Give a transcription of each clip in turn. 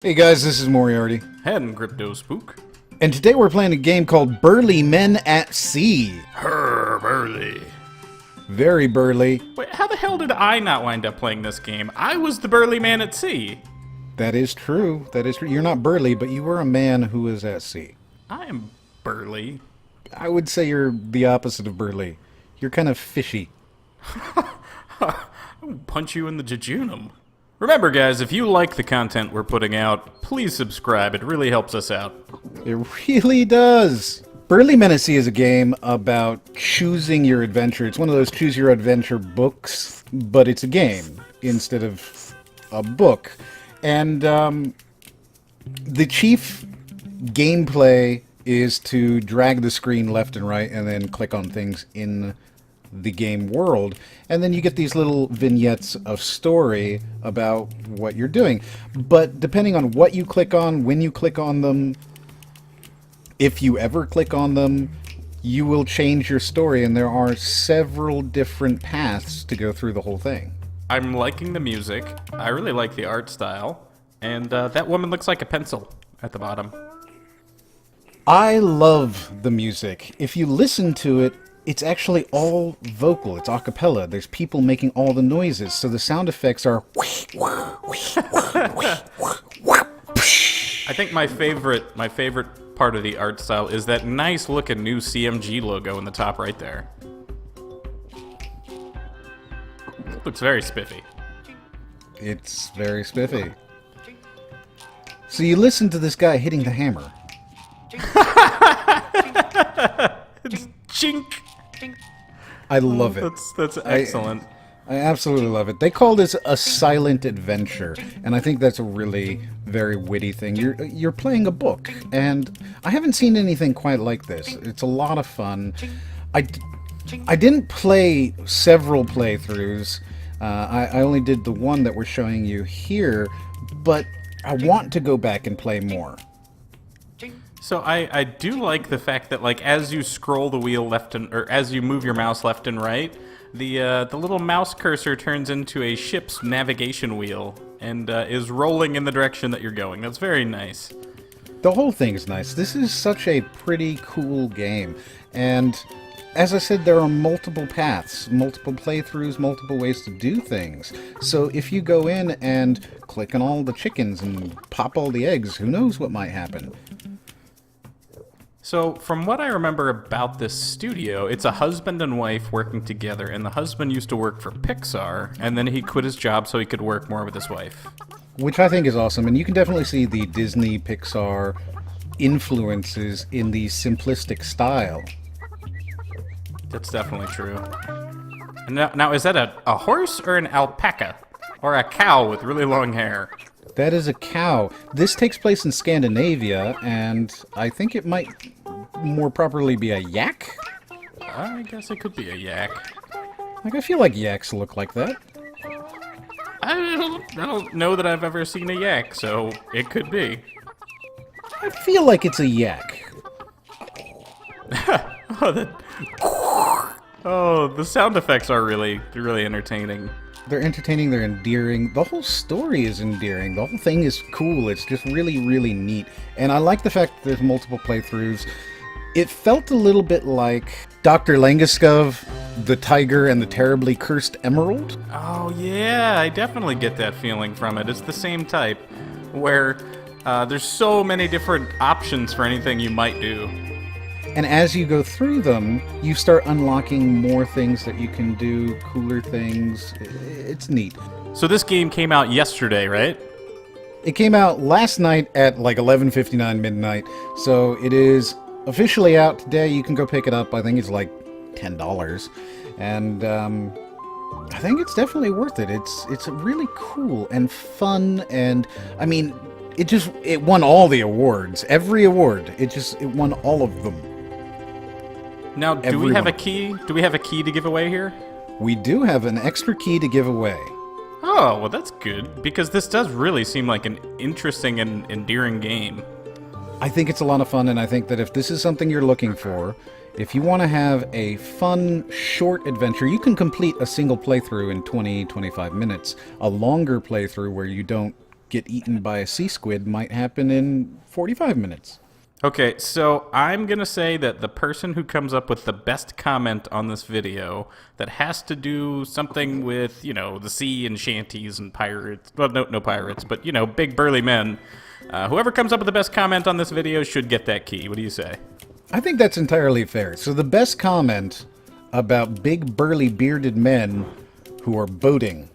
Hey guys, this is Moriarty, And Crypto Spook. and today we're playing a game called Burly Men at Sea. Her Burly. Very burly. Wait, how the hell did I not wind up playing this game? I was the burly man at sea. That is true. That is true. You're not burly, but you were a man who was at sea. I am burly. I would say you're the opposite of burly. You're kind of fishy. I'll punch you in the jejunum. Remember, guys, if you like the content we're putting out, please subscribe. It really helps us out. It really does. Burly Men at Sea is a game about choosing your adventure. It's one of those choose your adventure books, but it's a game instead of a book. And the chief gameplay is to drag the screen left and right and then click on things in the game world, and then you get these little vignettes of story about what you're doing. But depending on what you click on, when you click on them, if you ever click on them, you will change your story, and there are several different paths to go through the whole thing. I'm liking the music. I really like the art style. And that woman looks like a pencil at the bottom. I love the music. If you listen to it, it's actually all vocal. It's a cappella. There's people making all the noises, so the sound effects are. I think my favorite part of the art style is that nice looking new CMG logo in the top right there. It looks very spiffy. It's very spiffy. So you listen to this guy hitting the hammer. Chink! I love it. That's excellent. I absolutely love it. They call this a silent adventure, and I think that's a really very witty thing. You're playing a book, and I haven't seen anything quite like this. It's a lot of fun. I didn't play several playthroughs. I only did the one that we're showing you here, but I want to go back and play more. So I do like the fact that, like, as you scroll the wheel or as you move your mouse left and right, the little mouse cursor turns into a ship's navigation wheel and is rolling in the direction that you're going. That's very nice. The whole thing is nice. This is such a pretty cool game, and as I said, there are multiple paths, multiple playthroughs, multiple ways to do things. So if you go in and click on all the chickens and pop all the eggs, who knows what might happen. So, from what I remember about this studio, it's a husband and wife working together, and the husband used to work for Pixar, and then he quit his job so he could work more with his wife. Which I think is awesome, and you can definitely see the Disney, Pixar influences in the simplistic style. That's definitely true. And now is that a horse or an alpaca? Or a cow with really long hair? That is a cow. This takes place in Scandinavia, and I think it might more properly be a yak? I guess it could be a yak. Like, I feel like yaks look like that. I don't know that I've ever seen a yak, so it could be. I feel like it's a yak. Oh, the sound effects are really entertaining. They're entertaining, they're endearing. The whole story is endearing. The whole thing is cool. It's just really, really neat. And I like the fact that there's multiple playthroughs. It felt a little bit like Dr. Langeskov, the Tiger and the Terribly Cursed Emerald. Oh yeah, I definitely get that feeling from it. It's the same type, where there's so many different options for anything you might do. And as you go through them, you start unlocking more things that you can do, cooler things. It's neat. So this game came out yesterday, right? It came out last night at like 11:59 midnight, so it is officially out today. You can go pick it up. I think it's like $10, and I think it's definitely worth it. It's really cool and fun, and I mean, it won all the awards, every award. It won all of them. Now, do we have a key? Do we have a key to give away here? We do have an extra key to give away. Oh, well, that's good, because this does really seem like an interesting and endearing game. I think it's a lot of fun, and I think that if this is something you're looking for, if you want to have a fun, short adventure, you can complete a single playthrough in 20-25 minutes. A longer playthrough where you don't get eaten by a sea squid might happen in 45 minutes. Okay, so I'm going to say that the person who comes up with the best comment on this video that has to do something with, the sea and shanties and pirates. Well, no pirates, but, big burly men. Whoever comes up with the best comment on this video should get that key. What do you say? I think that's entirely fair. So the best comment about big burly bearded men who are boating.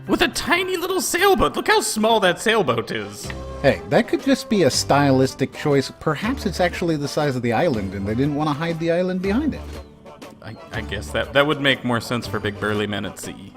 With a tiny little sailboat. Look how small that sailboat is. Hey, that could just be a stylistic choice. Perhaps it's actually the size of the island, and they didn't want to hide the island behind it. I guess that would make more sense for big burly men at sea.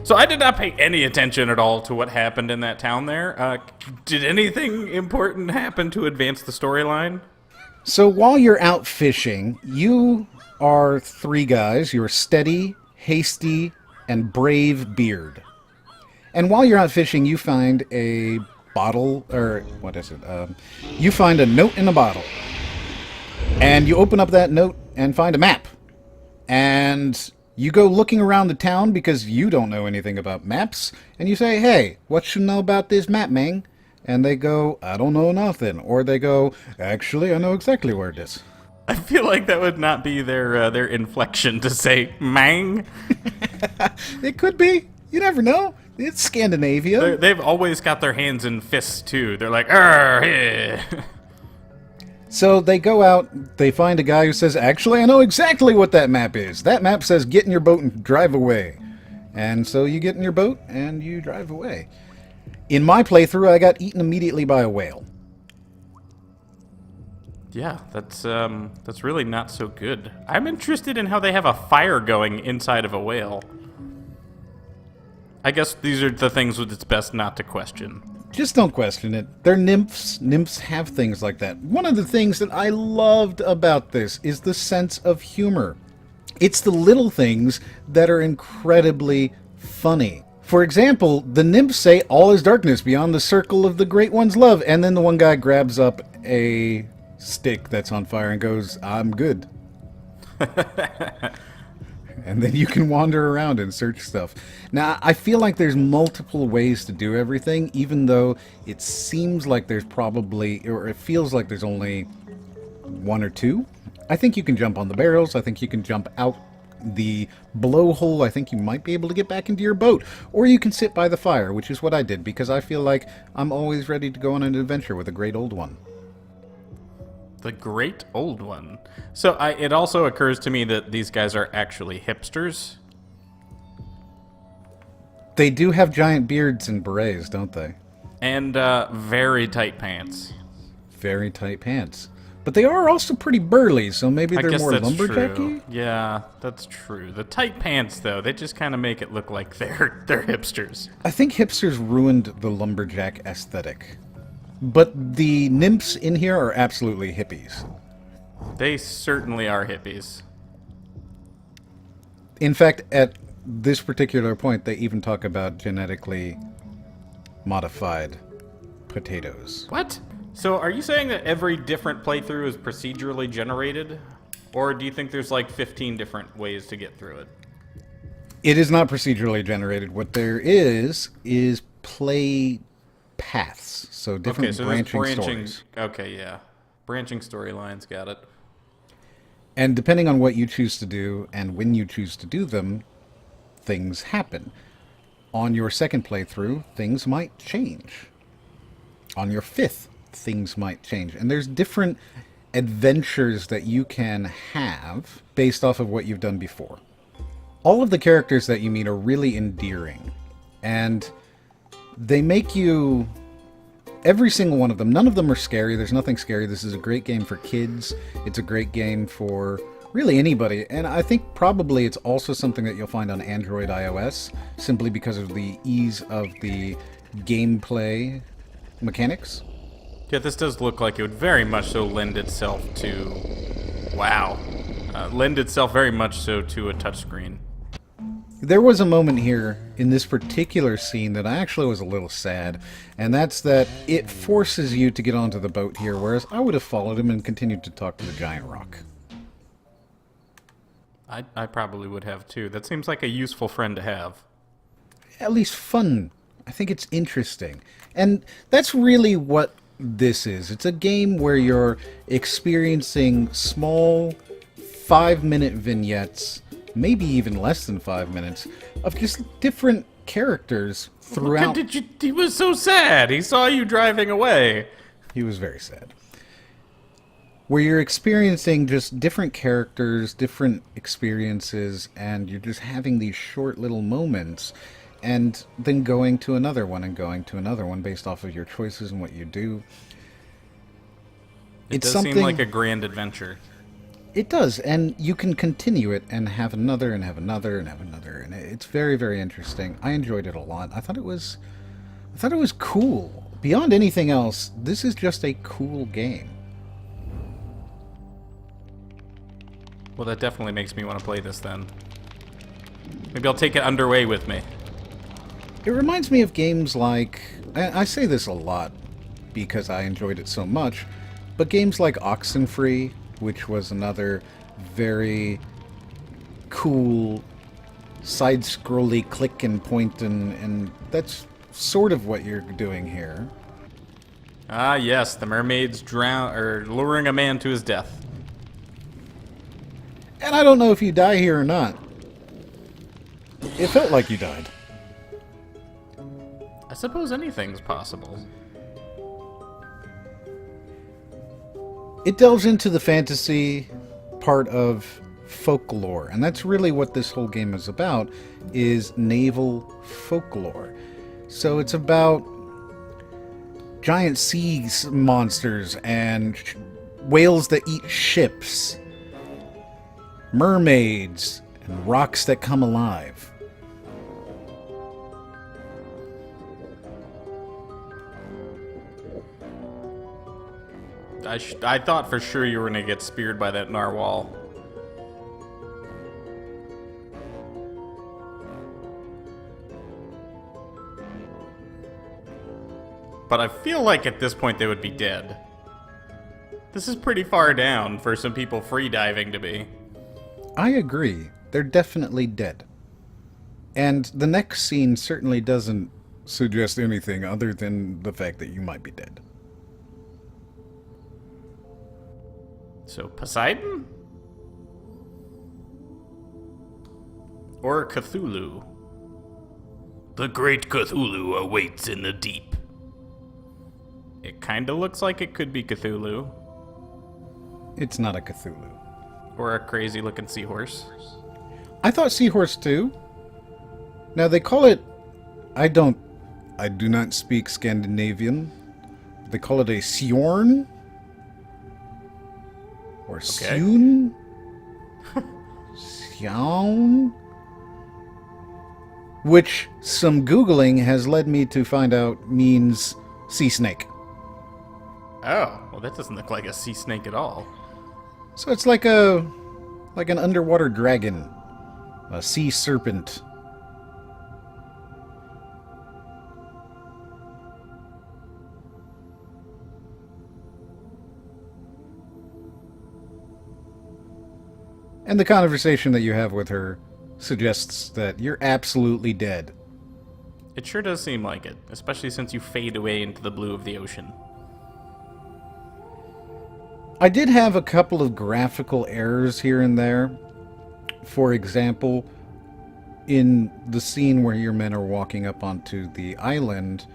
So I did not pay any attention at all to what happened in that town there. Did anything important happen to advance the storyline? So while you're out fishing, you are three guys. You're Steady, Hasty, and Brave Beard. And while you're out fishing, you find a bottle, or what is it? You find a note in a bottle. And you open up that note and find a map. And you go looking around the town because you don't know anything about maps. And you say, hey, what should know about this map, man? And they go, I don't know nothing. Or they go, actually, I know exactly where it is. I feel like that would not be their inflection to say mang. It could be. You never know. It's Scandinavia. They've always got their hands in fists, too. They're like, yeah. So they go out, they find a guy who says, actually, I know exactly what that map is. That map says get in your boat and drive away. And so you get in your boat and you drive away. In my playthrough, I got eaten immediately by a whale. Yeah, that's really not so good. I'm interested in how they have a fire going inside of a whale. I guess these are the things that it's best not to question. Just don't question it. They're nymphs. Nymphs have things like that. One of the things that I loved about this is the sense of humor. It's the little things that are incredibly funny. For example, the nymphs say, all is darkness beyond the circle of the Great One's love. And then the one guy grabs up a stick that's on fire and goes, I'm good. And then you can wander around and search stuff. Now, I feel like there's multiple ways to do everything, even though it seems like there's probably, or it feels like there's only one or two. I think you can jump on the barrels. I think you can jump out the blowhole. I think you might be able to get back into your boat. Or you can sit by the fire, which is what I did, because I feel like I'm always ready to go on an adventure with a great old one. The Great Old One. So it also occurs to me that these guys are actually hipsters. They do have giant beards and berets, don't they? And very tight pants. Very tight pants. But they are also pretty burly, so maybe I they're guess more that's lumberjacky? true. Yeah, that's true. The tight pants, though, they just kind of make it look like they're hipsters. I think hipsters ruined the lumberjack aesthetic. But the nymphs in here are absolutely hippies. They certainly are hippies. In fact, at this particular point, they even talk about genetically modified potatoes. What? So are you saying that every different playthrough is procedurally generated? Or do you think there's like 15 different ways to get through it? It is not procedurally generated. What there is play paths. So different branching stories. Okay, yeah. Branching storylines, got it. And depending on what you choose to do and when you choose to do them, things happen. On your second playthrough, things might change. On your fifth, things might change. And there's different adventures that you can have based off of what you've done before. All of the characters that you meet are really endearing. And they make you... Every single one of them, none of them are scary. There's nothing scary. This is a great game for kids. It's a great game for really anybody. And I think probably it's also something that you'll find on Android, iOS, simply because of the ease of the gameplay mechanics. Yeah, this does look like it would very much so lend itself to... Wow. Lend itself very much so to a touchscreen. There was a moment here in this particular scene that I actually was a little sad, and that's that it forces you to get onto the boat here, whereas I would have followed him and continued to talk to the giant rock. I probably would have too. That seems like a useful friend to have. At least fun. I think it's interesting. And that's really what this is. It's a game where you're experiencing small 5-minute vignettes, maybe even less than 5 minutes, of just different characters throughout. He was so sad. He saw you driving away. He was very sad. Where you're experiencing just different characters, different experiences, and you're just having these short little moments, and then going to another one and going to another one based off of your choices and what you do. It does seem like a grand adventure. It does, and you can continue it and have another and have another and have another, and it's very, very interesting. I enjoyed it a lot. I thought it was cool. Beyond anything else, this is just a cool game. Well, that definitely makes me want to play this then. Maybe I'll take it underway with me. It reminds me of games like... I say this a lot because I enjoyed it so much, but games like Oxenfree, which was another very cool side-scrolly click and point, and that's sort of what you're doing here. Ah, yes, the mermaids luring a man to his death. And I don't know if you die here or not. It felt like you died. I suppose anything's possible. It delves into the fantasy part of folklore, and that's really what this whole game is about, is naval folklore. So it's about giant sea monsters and whales that eat ships, mermaids, and rocks that come alive. I thought for sure you were going to get speared by that narwhal. But I feel like at this point they would be dead. This is pretty far down for some people free diving to be. I agree. They're definitely dead. And the next scene certainly doesn't suggest anything other than the fact that you might be dead. So, Poseidon? Or Cthulhu? The great Cthulhu awaits in the deep. It kinda looks like it could be Cthulhu. It's not a Cthulhu. Or a crazy looking seahorse. I thought seahorse too. Now they call it... I do not speak Scandinavian. They call it a sjorn? Or Sjoon? Sjown? Which some Googling has led me to find out means sea snake. Oh, well that doesn't look like a sea snake at all. So it's like an underwater dragon. A sea serpent. And the conversation that you have with her suggests that you're absolutely dead. It sure does seem like it, especially since you fade away into the blue of the ocean. I did have a couple of graphical errors here and there. For example, in the scene where your men are walking up onto the island,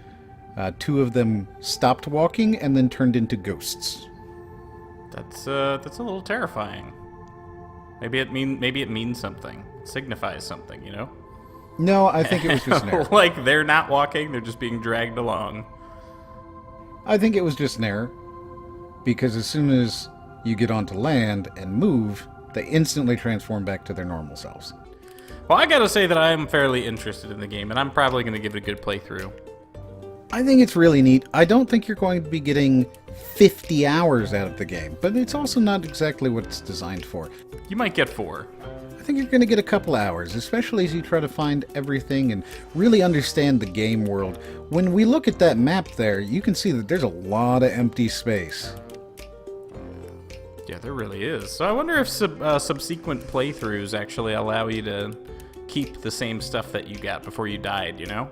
two of them stopped walking and then turned into ghosts. That's a little terrifying. Maybe it means something. It signifies something, you know? No, I think it was just an error. Like they're not walking, they're just being dragged along. I think it was just an error. Because as soon as you get onto land and move, they instantly transform back to their normal selves. Well, I gotta say that I am fairly interested in the game, and I'm probably gonna give it a good playthrough. I think it's really neat. I don't think you're going to be getting 50 hours out of the game, but it's also not exactly what it's designed for. You might get 4. I think you're going to get a couple hours, especially as you try to find everything and really understand the game world. When we look at that map there, you can see that there's a lot of empty space. Yeah, there really is. So I wonder if subsequent playthroughs actually allow you to keep the same stuff that you got before you died, you know?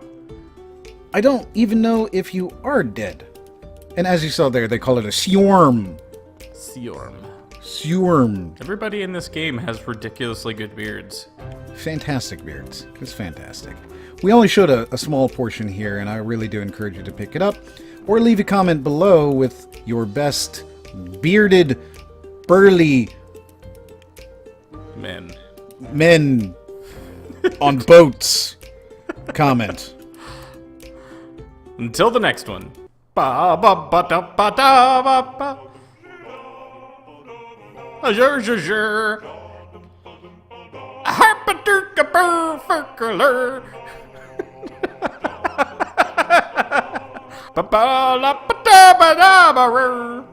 I don't even know if you are dead. And as you saw there, they call it a swarm. Siorm. Swarm. Everybody in this game has ridiculously good beards. Fantastic beards. It's fantastic. We only showed a small portion here, and I really do encourage you to pick it up. Or leave a comment below with your best bearded, burly men on boats comment. Until the next one. Ba ba ba da ba da ba ba. Azure, azure. Harpaduka burfurcular. Ba ba la ba da ba da ba.